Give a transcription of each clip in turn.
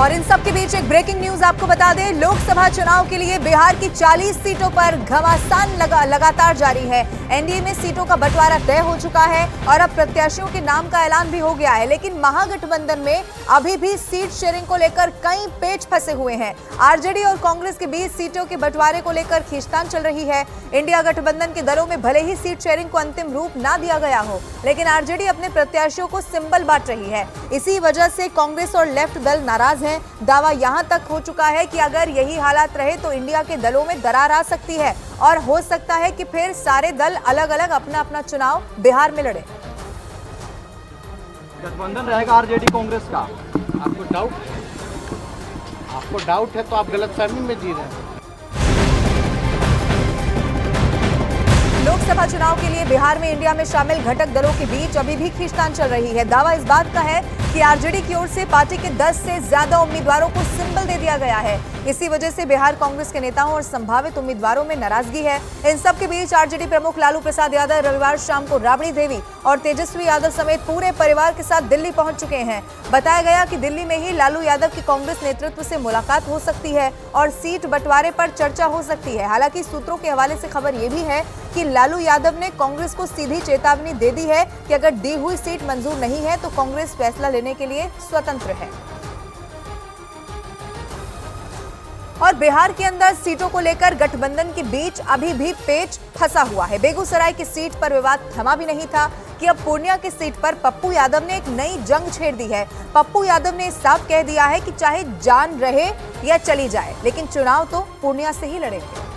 और इन सब के बीच एक ब्रेकिंग न्यूज आपको बता दें, लोकसभा चुनाव के लिए बिहार की 40 सीटों पर घमासान लगातार जारी है। एनडीए में सीटों का बंटवारा तय हो चुका है और अब प्रत्याशियों के नाम का ऐलान भी हो गया है, लेकिन महागठबंधन में अभी भी सीट शेयरिंग को लेकर कई पेच फंसे हुए हैं। आरजेडी और कांग्रेस के बीच सीटों के बंटवारे को लेकर खींचतान चल रही है। इंडिया गठबंधन के दलों में भले ही सीट शेयरिंग को अंतिम रूप ना दिया गया हो, लेकिन आरजेडी अपने प्रत्याशियों को सिंबल बांट रही है। इसी वजह से कांग्रेस और लेफ्ट दल नाराज हैं। दावा यहां तक हो चुका है कि अगर यही हालात रहे तो इंडिया के दलों में दरार आ सकती है और हो सकता है कि फिर सारे दल अलग अलग अपना अपना चुनाव बिहार में लड़े। गठबंधन रहेगा आरजेडी कांग्रेस का। आपको डाउट है तो आप गलतफहमी में जी रहे हैं। लोकसभा चुनाव के लिए बिहार में इंडिया में शामिल घटक दलों के बीच अभी भी खींचतान चल रही है। दावा इस बात का है कि आरजेडी की ओर से पार्टी के 10 से ज्यादा उम्मीदवारों को सिंबल दे दिया गया है। इसी वजह से बिहार कांग्रेस के नेताओं और संभावित उम्मीदवारों में नाराजगी है। इन सब के बीच आरजेडी प्रमुख लालू प्रसाद यादव रविवार शाम को राबड़ी देवी और तेजस्वी यादव समेत पूरे परिवार के साथ दिल्ली पहुंच चुके हैं। बताया गया कि दिल्ली में ही लालू यादव की कांग्रेस नेतृत्व से मुलाकात हो सकती है और सीट बंटवारे पर चर्चा हो सकती है। हालांकि सूत्रों के हवाले से खबर यह भी है कि लालू यादव ने कांग्रेस को सीधी चेतावनी दे दी है कि अगर दी हुई सीट मंजूर नहीं है तो कांग्रेस फैसला लेने के लिए स्वतंत्र है। और बिहार के अंदर सीटों को लेकर गठबंधन के बीच अभी भी पेच फंसा हुआ है। बेगूसराय की सीट पर विवाद थमा भी नहीं था कि अब पूर्णिया की सीट पर पप्पू यादव ने एक नई जंग छेड़ दी है। पप्पू यादव ने साफ कह दिया है कि चाहे जान रहे या चली जाए, लेकिन चुनाव तो पूर्णिया से ही लड़ेंगे।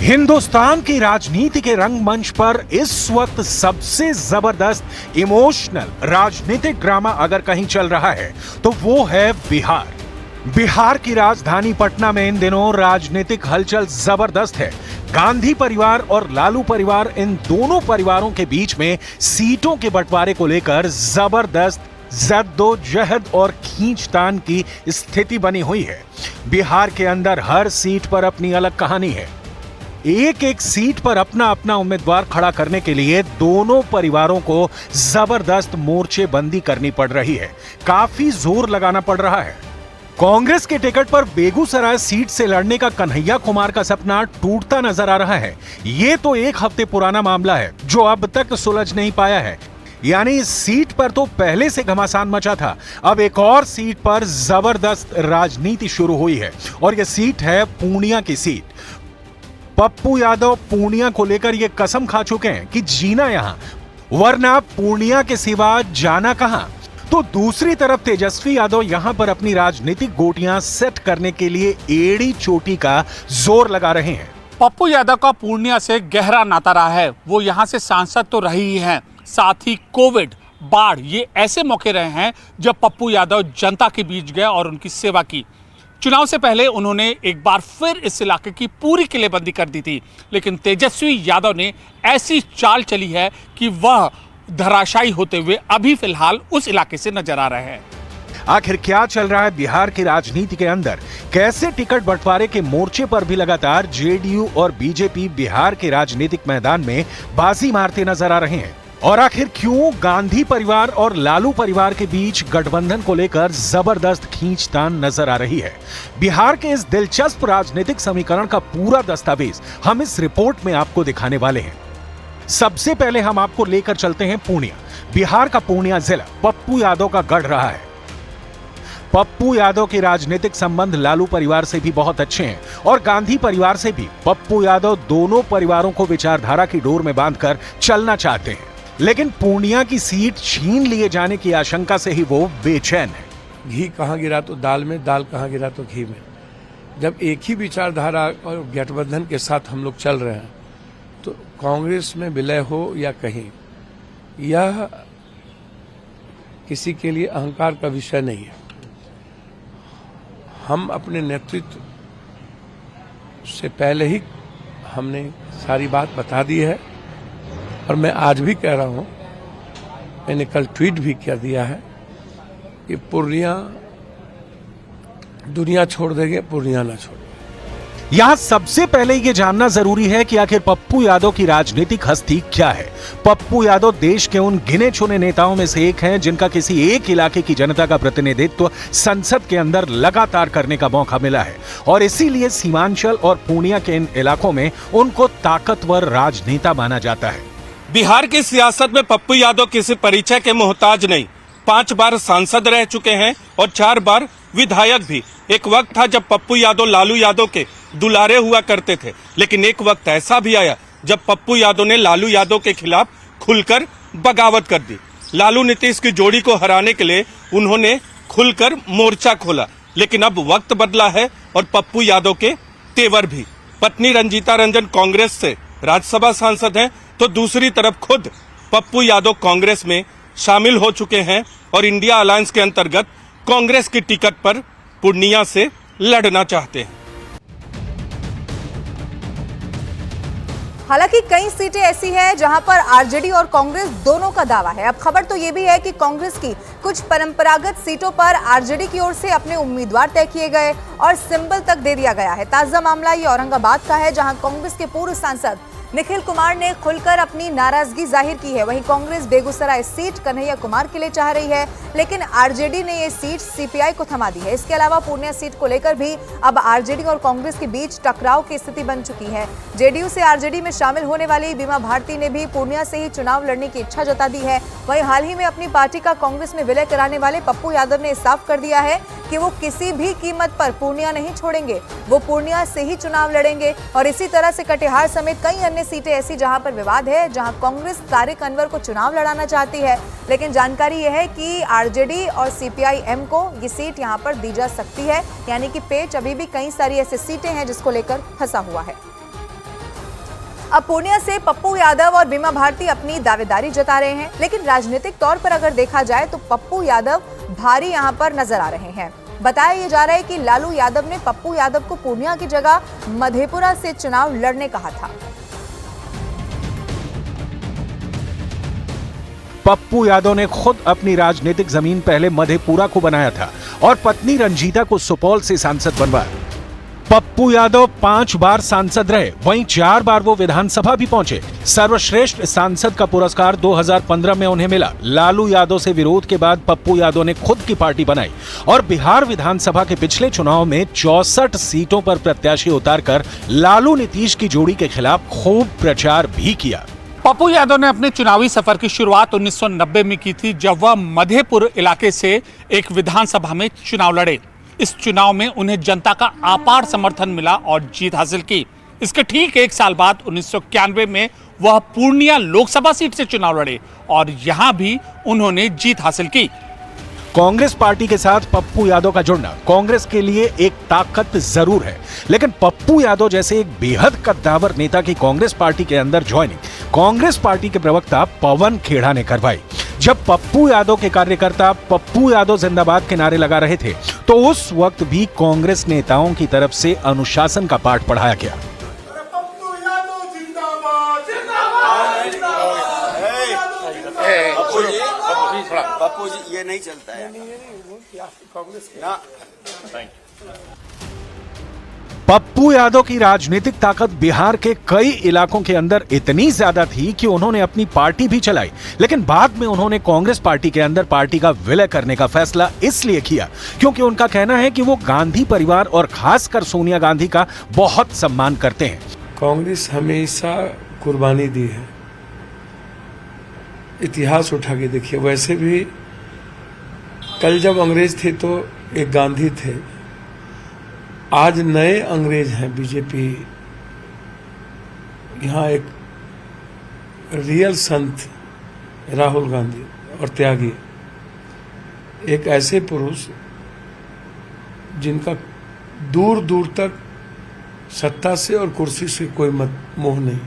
हिंदुस्तान की राजनीति के रंगमंच पर इस वक्त सबसे जबरदस्त इमोशनल राजनीतिक ड्रामा अगर कहीं चल रहा है तो वो है बिहार। बिहार की राजधानी पटना में इन दिनों राजनीतिक हलचल जबरदस्त है। गांधी परिवार और लालू परिवार, इन दोनों परिवारों के बीच में सीटों के बंटवारे को लेकर जबरदस्त जद्दोजहद और खींचतान की स्थिति बनी हुई है। बिहार के अंदर हर सीट पर अपनी अलग कहानी है। एक एक सीट पर अपना अपना उम्मीदवार खड़ा करने के लिए दोनों परिवारों को जबरदस्त मोर्चेबंदी करनी पड़ रही है। काफी जोर लगाना पड़ रहा है। कांग्रेस के टिकट पर बेगूसराय सीट से लड़ने का कन्हैया कुमार का सपना टूटता नजर आ रहा है। ये तो एक हफ्ते पुराना मामला है जो अब तक सुलझ नहीं पाया है। यानी इस सीट पर तो पहले से घमासान मचा था। अब एक और सीट पर जबरदस्त राजनीति शुरू हुई है और यह सीट है पूर्णिया की सीट। पप्पू यादव पूर्णिया को लेकर यह कसम खा चुके हैं कि जीना यहां, वरना पूर्णिया के सिवा जाना कहां। तो दूसरी तरफ तेजस्वी यादव यहां पर अपनी राजनीतिक गोटियां सेट करने के लिए एड़ी चोटी का जोर लगा रहे हैं। पप्पू यादव का पूर्णिया से गहरा नाता रहा है। वो यहां से सांसद तो रहे ही हैं, साथ ही कोविड, बाढ़, ये ऐसे मौके रहे हैं जब पप्पू यादव जनता के बीच गए और उनकी सेवा की। चुनाव से पहले उन्होंने एक बार फिर इस इलाके की पूरी किलेबंदी कर दी थी, लेकिन तेजस्वी यादव ने ऐसी चाल चली है कि वह धराशायी होते हुए अभी फिलहाल उस इलाके से नजर आ रहे हैं। आखिर क्या चल रहा है बिहार की राजनीति के अंदर? कैसे टिकट बंटवारे के मोर्चे पर भी लगातार जेडीयू और बीजेपी बिहार के राजनीतिक मैदान में बाजी मारते नजर आ रहे हैं? और आखिर क्यों गांधी परिवार और लालू परिवार के बीच गठबंधन को लेकर जबरदस्त खींचतान नजर आ रही है? बिहार के इस दिलचस्प राजनीतिक समीकरण का पूरा दस्तावेज हम इस रिपोर्ट में आपको दिखाने वाले हैं। सबसे पहले हम आपको लेकर चलते हैं पूर्णिया। बिहार का पूर्णिया जिला पप्पू यादव का गढ़ रहा है। पप्पू यादव के राजनीतिक संबंध लालू परिवार से भी बहुत अच्छे हैं और गांधी परिवार से भी। पप्पू यादव दोनों परिवारों को विचारधारा की डोर में बांधकर चलना चाहते हैं, लेकिन पूर्णिया की सीट छीन लिए जाने की आशंका से ही वो बेचैन है। घी कहाँ गिरा तो दाल में, दाल कहाँ गिरा तो घी में। जब एक ही विचारधारा और गठबंधन के साथ हम लोग चल रहे हैं तो कांग्रेस में विलय हो या कहीं, यह किसी के लिए अहंकार का विषय नहीं है। हम अपने नेतृत्व से पहले ही हमने सारी बात बता दी है और मैं आज भी कह रहा हूं, मैंने कल ट्वीट भी कर दिया है कि पूर्णिया दुनिया छोड़ देंगे, पूर्णिया ना छोड़। यहाँ सबसे पहले ये जानना जरूरी है कि आखिर पप्पू यादव की राजनीतिक हस्ती क्या है। पप्पू यादव देश के उन गिने चुने नेताओं में से एक हैं जिनका किसी एक इलाके की जनता का प्रतिनिधित्व संसद के अंदर लगातार करने का मौका मिला है और इसीलिए सीमांचल और पूर्णिया के इन इलाकों में उनको ताकतवर राजनेता माना जाता है। बिहार की सियासत में पप्पू यादव किसी परिचय के मोहताज नहीं। 5 बार सांसद रह चुके हैं और 4 बार विधायक भी। एक वक्त था जब पप्पू यादव लालू यादव के दुलारे हुआ करते थे, लेकिन एक वक्त ऐसा भी आया जब पप्पू यादव ने लालू यादव के खिलाफ खुलकर बगावत कर दी। लालू नीतीश की जोड़ी को हराने के लिए उन्होंने खुलकर मोर्चा खोला, लेकिन अब वक्त बदला है और पप्पू यादव के तेवर भी। पत्नी रंजीता रंजन कांग्रेस से राज्यसभा सांसद हैं, तो दूसरी तरफ खुद पप्पू यादव कांग्रेस में शामिल हो चुके हैं और इंडिया अलायंस के अंतर्गत कांग्रेस की टिकट पर पूर्णिया से लड़ना चाहते हैं। हालांकि कई सीटें ऐसी हैं जहां पर आरजेडी और कांग्रेस दोनों का दावा है। अब खबर तो ये भी है कि कांग्रेस की कुछ परंपरागत सीटों पर आरजेडी की ओर से अपने उम्मीदवार तय किए गए और सिंबल तक दे दिया गया है। ताजा मामला ये औरंगाबाद का है, जहां कांग्रेस के पूर्व सांसद निखिल कुमार ने खुलकर अपनी नाराजगी जाहिर की है। वहीं कांग्रेस बेगूसराय सीट कन्हैया कुमार के लिए चाह रही है, लेकिन आरजेडी ने ये सीट सीपीआई को थमा दी है। इसके अलावा पूर्णिया सीट को लेकर भी अब आरजेडी और कांग्रेस के बीच टकराव की स्थिति बन चुकी है। जेडीयू से आरजेडी में शामिल होने वाली बीमा भारती ने भी पूर्णिया से ही चुनाव लड़ने की इच्छा जता दी है। वहीं हाल ही में अपनी पार्टी का कांग्रेस में विलय कराने वाले पप्पू यादव ने साफ कर दिया है कि वो किसी भी कीमत पर पूर्णिया नहीं छोड़ेंगे, वो पूर्णिया से ही चुनाव लड़ेंगे। और इसी तरह से कटिहार समेत कई अन्य सीटें ऐसी जहां पर विवाद है, जहां कांग्रेस तारिक अनवर को चुनाव लड़ाना चाहती है, लेकिन जानकारी यह है कि आरजेडी और सीपीआई-एम को ये सीट यहां पर दी जा सकती है। यानी कि पेच अभी भी कई सारी ऐसी सीटें हैं जिसको लेकर फंसा हुआ है। अब पूर्णिया से पप्पू यादव और बीमा भारती अपनी दावेदारी जता रहे हैं, लेकिन राजनीतिक तौर पर अगर देखा जाए तो पप्पू यादव भारी यहां पर नजर आ रहे हैं। बताया यह जा रहा है कि लालू यादव ने पप्पू यादव को पूर्णिया की जगह मधेपुरा से चुनाव लड़ने कहा था। पप्पू यादव ने खुद अपनी राजनीतिक जमीन पहले मधेपुरा को बनाया था और पत्नी रंजीता को सुपौल से सांसद बनवाया। पप्पू यादव 5 बार सांसद रहे, वहीं 4 बार वो विधानसभा भी पहुंचे। सर्वश्रेष्ठ सांसद का पुरस्कार 2015 में उन्हें मिला। लालू यादव से विरोध के बाद पप्पू यादव ने खुद की पार्टी बनाई और बिहार विधानसभा के पिछले चुनाव में 64 सीटों पर प्रत्याशी उतारकर लालू नीतीश की जोड़ी के खिलाफ खूब प्रचार भी किया। पप्पू यादव ने अपने चुनावी सफर की शुरुआत 1990 में की थी, जब वह मधेपुर इलाके से एक विधानसभा में चुनाव लड़े। इस चुनाव में उन्हें जनता का अपार समर्थन मिला और जीत हासिल की। इसके ठीक 1 साल बाद 1991 में वह पूर्णिया लोकसभा सीट से चुनाव लड़े और यहां भी उन्होंने जीत हासिल की। कांग्रेस पार्टी के साथ पप्पू यादव का जुड़ना कांग्रेस के लिए एक ताकत जरूर है, लेकिन पप्पू यादव जैसे एक बेहद कद्दावर नेता की कांग्रेस पार्टी के अंदर ज्वाइनिंग कांग्रेस पार्टी के प्रवक्ता पवन खेड़ा ने करवाई। जब पप्पू यादव के कार्यकर्ता पप्पू यादव जिंदाबाद के नारे लगा रहे थे, तो उस वक्त भी कांग्रेस नेताओं की तरफ से अनुशासन का पाठ पढ़ाया गया। पप्पू जी ये नहीं चलता है ना। पप्पू यादव की राजनीतिक ताकत बिहार के कई इलाकों के अंदर इतनी ज्यादा थी कि उन्होंने अपनी पार्टी भी चलाई, लेकिन बाद में उन्होंने कांग्रेस पार्टी के अंदर पार्टी का विलय करने का फैसला इसलिए किया क्योंकि उनका कहना है कि वो गांधी परिवार और खासकर सोनिया गांधी का बहुत सम्मान करते हैं। कांग्रेस हमेशा कुर्बानी दी है, इतिहास उठा के देखिए। वैसे भी कल जब अंग्रेज थे तो एक गांधी थे, आज नए अंग्रेज हैं बीजेपी। यहाँ एक रियल संत राहुल गांधी और त्यागी, एक ऐसे पुरुष जिनका दूर दूर तक सत्ता से और कुर्सी से कोई मोह नहीं।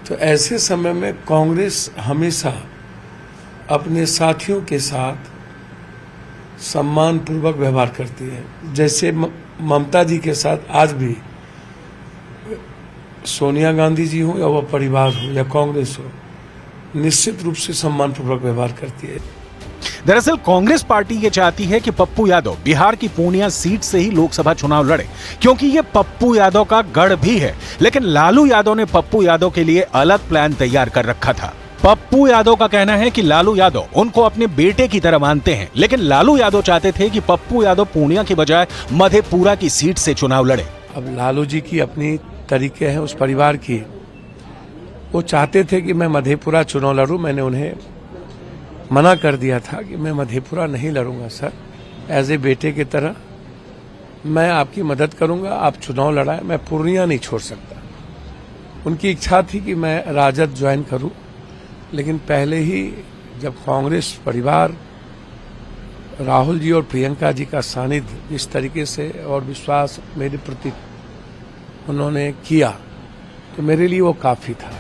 तो ऐसे समय में कांग्रेस हमेशा अपने साथियों के साथ सम्मान पूर्वक व्यवहार करती है। जैसे ममता जी के साथ आज भी सोनिया गांधी जी हो या वह परिवार हो या कांग्रेस हो, निश्चित रूप से सम्मान पूर्वक व्यवहार करती है। दरअसल कांग्रेस पार्टी ये चाहती है कि पप्पू यादव बिहार की पूर्णिया सीट से ही लोकसभा चुनाव लड़े, क्योंकि ये पप्पू यादव का गढ़ भी है। लेकिन लालू यादव ने पप्पू यादव के लिए अलग प्लान तैयार कर रखा था। पप्पू यादव का कहना है कि लालू यादव उनको अपने बेटे की तरह मानते हैं, लेकिन लालू यादव चाहते थे कि पप्पू यादव पूर्णिया की बजाय मधेपुरा की सीट से चुनाव लड़े। अब लालू जी की अपनी तरीके हैं, उस परिवार की। वो चाहते थे कि मैं मधेपुरा चुनाव लड़ूं। मैंने उन्हें मना कर दिया था कि मैं मधेपुरा नहीं लड़ूंगा सर, एज ए बेटे की तरह मैं आपकी मदद करूंगा, आप चुनाव लड़ाएं, मैं पूर्णिया नहीं छोड़ सकता। उनकी इच्छा थी कि मैं राजद ज्वाइन करूं, लेकिन पहले ही जब कांग्रेस परिवार राहुल जी और प्रियंका जी का सानिध्य इस तरीके से और विश्वास मेरे प्रति उन्होंने किया, तो मेरे लिए वो काफी था।